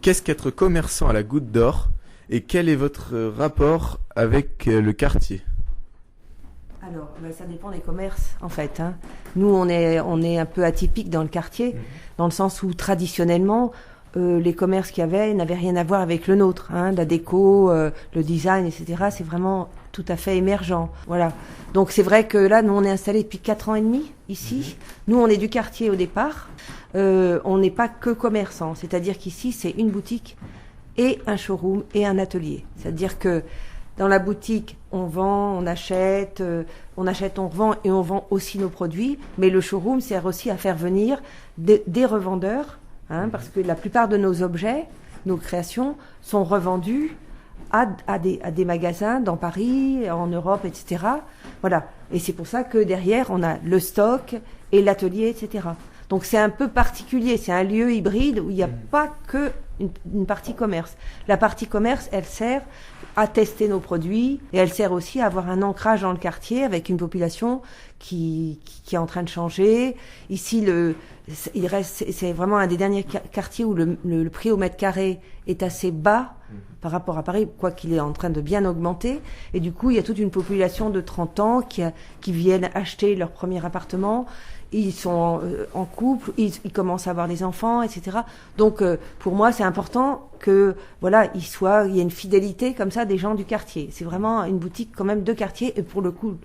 Qu'est-ce qu'être commerçant à la Goutte d'Or et quel est votre rapport avec le quartier ? Alors, ça dépend des commerces, en fait. Nous, on est un peu atypique dans le quartier, dans le sens où, traditionnellement, les commerces qu'il y avait n'avaient rien à voir avec le nôtre. La déco, le design, etc., c'est vraiment tout à fait émergent. Voilà. Donc, c'est vrai que là, nous, on est installés depuis 4 ans et demi, ici. Nous, on est du quartier au départ. On n'est pas que commerçants. C'est-à-dire qu'ici, c'est une boutique et un showroom et un atelier. C'est-à-dire que dans la boutique, on vend, on achète, on revend et on vend aussi nos produits. Mais le showroom sert aussi à faire venir des revendeurs, parce que la plupart de nos objets, nos créations, sont revendus à des magasins dans Paris, en Europe, etc. Voilà. Et c'est pour ça que derrière, on a le stock et l'atelier, etc. Donc c'est un peu particulier, c'est un lieu hybride où il n'y a pas que une partie commerce. La partie commerce, elle sert à tester nos produits et elle sert aussi à avoir un ancrage dans le quartier avec une population qui est en train de changer. Ici, c'est vraiment un des derniers quartiers où le prix au mètre carré est assez bas par rapport à Paris, quoi qu'il est en train de bien augmenter. Et du coup, il y a toute une population de 30 ans qui viennent acheter leur premier appartement. Ils sont en couple, ils commencent à avoir des enfants, etc. Donc, pour moi, c'est important que, voilà, il y ait une fidélité comme ça des gens du quartier. C'est vraiment une boutique quand même de quartier et pour le coup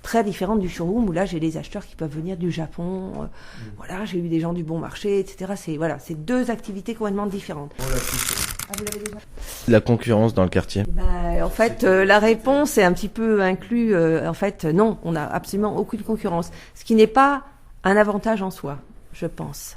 très différente du showroom où là j'ai des acheteurs qui peuvent venir du Japon. Voilà, j'ai eu des gens du Bon Marché, etc. C'est deux activités complètement différentes. La concurrence dans le quartier. En fait, la réponse est un petit peu inclus. En fait, non, on n'a absolument aucune concurrence. Ce qui n'est pas un avantage en soi, je pense.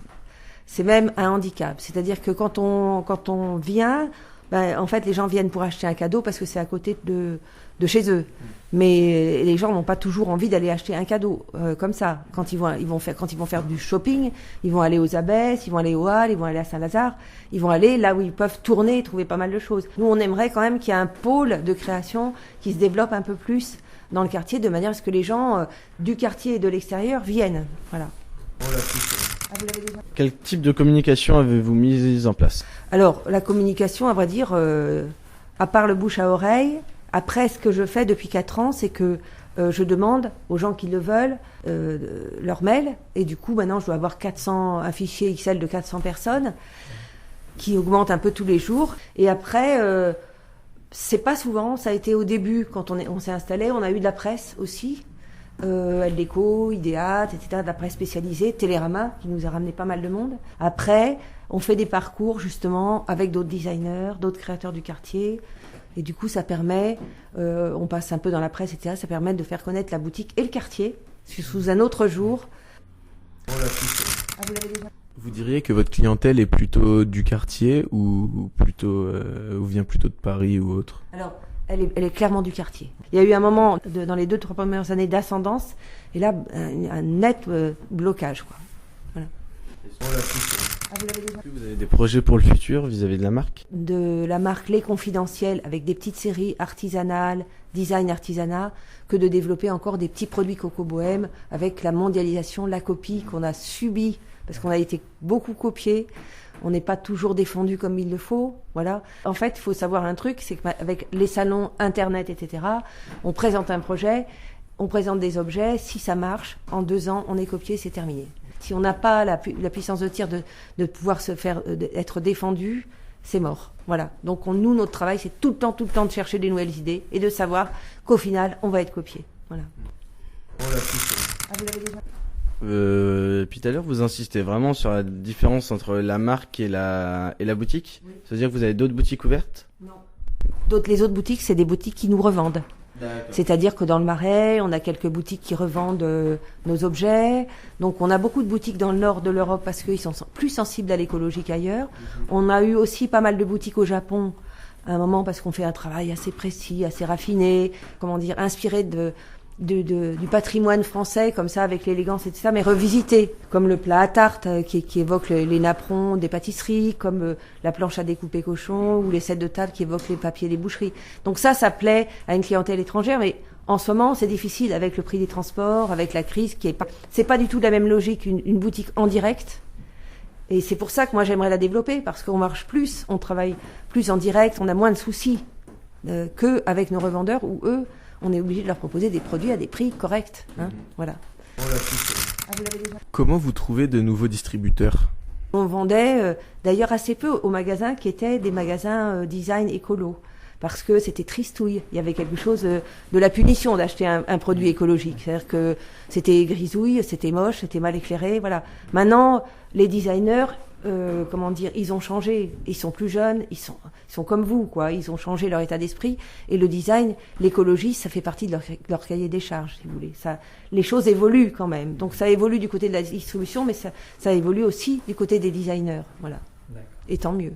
C'est même un handicap. C'est-à-dire que quand on vient, en fait, les gens viennent pour acheter un cadeau parce que c'est à côté de chez eux. Mais les gens n'ont pas toujours envie d'aller acheter un cadeau comme ça. Quand ils vont faire du shopping, ils vont aller aux Abbesses, ils vont aller aux Halles, ils vont aller à Saint-Lazare, ils vont aller là où ils peuvent tourner et trouver pas mal de choses. Nous, on aimerait quand même qu'il y ait un pôle de création qui se développe un peu plus dans le quartier, de manière à ce que les gens du quartier et de l'extérieur viennent. Voilà. Quel type de communication avez-vous mis en place ? Alors, la communication, à vrai dire, à part le bouche à oreille, après, ce que je fais depuis 4 ans, c'est que je demande aux gens qui le veulent leur mail. Et du coup, maintenant, je dois avoir un fichier Excel de 400 personnes qui augmente un peu tous les jours. Et après, c'est pas souvent. Ça a été au début, quand on s'est installé, on a eu de la presse aussi. Eldeco, Idéate, etc., de la presse spécialisée, Télérama, qui nous a ramené pas mal de monde. Après, on fait des parcours, justement, avec d'autres designers, d'autres créateurs du quartier. Et du coup, ça permet, on passe un peu dans la presse, etc., ça permet de faire connaître la boutique et le quartier sous un autre jour. Vous diriez que votre clientèle est plutôt du quartier ou vient plutôt de Paris ou autre ? Alors, elle est clairement du quartier. Il y a eu un moment, dans les 2-3 premières années, d'ascendance, et là, un net blocage, quoi. Voilà. Vous avez des projets pour le futur vis-à-vis de la marque ? De la marque Les Confidentiels, avec des petites séries artisanales, design artisanat, que de développer encore des petits produits Coco Bohème, avec la mondialisation, la copie qu'on a subie, parce qu'on a été beaucoup copiés. On n'est pas toujours défendu comme il le faut, voilà. En fait, il faut savoir un truc, c'est qu'avec les salons, Internet, etc., on présente un projet, on présente des objets, si ça marche, en 2 ans, on est copié, c'est terminé. Si on n'a pas la puissance de tir de pouvoir être défendu, c'est mort, voilà. Donc nous, notre travail, c'est tout le temps de chercher des nouvelles idées et de savoir qu'au final, on va être copié, voilà. Puis tout à l'heure, vous insistez vraiment sur la différence entre la marque et la boutique. Oui. C'est-à-dire que vous avez d'autres boutiques ouvertes ? Non. Les autres boutiques, c'est des boutiques qui nous revendent. D'accord. C'est-à-dire que dans le Marais, on a quelques boutiques qui revendent nos objets. Donc on a beaucoup de boutiques dans le nord de l'Europe parce qu'ils sont plus sensibles à l'écologie qu'ailleurs. On a eu aussi pas mal de boutiques au Japon à un moment parce qu'on fait un travail assez précis, assez raffiné, inspiré du patrimoine français, comme ça, avec l'élégance, etc., mais revisité, comme le plat à tarte qui évoque les napperons des pâtisseries, comme la planche à découper cochon, ou les sets de table qui évoquent les papiers des boucheries. Donc ça plaît à une clientèle étrangère, mais en ce moment, c'est difficile avec le prix des transports, avec la crise, c'est pas du tout la même logique une boutique en direct Et c'est pour ça que moi j'aimerais la développer, parce qu'on marche plus, on travaille plus en direct, on a moins de soucis qu'avec nos revendeurs, où eux, on est obligé de leur proposer des produits à des prix corrects. Voilà. Comment vous trouvez de nouveaux distributeurs? On vendait d'ailleurs assez peu aux magasins qui étaient des magasins design écolo, parce que c'était tristouille. Il y avait quelque chose de la punition d'acheter un produit écologique. C'est-à-dire que c'était grisouille, c'était moche, c'était mal éclairé. Voilà. Maintenant, les designers, ils ont changé. Ils sont plus jeunes, ils sont comme vous, quoi. Ils ont changé leur état d'esprit. Et le design, l'écologie, ça fait partie de leur cahier des charges, si vous voulez. Les choses évoluent quand même. Donc ça évolue du côté de la distribution, mais ça évolue aussi du côté des designers. Voilà. Et tant mieux.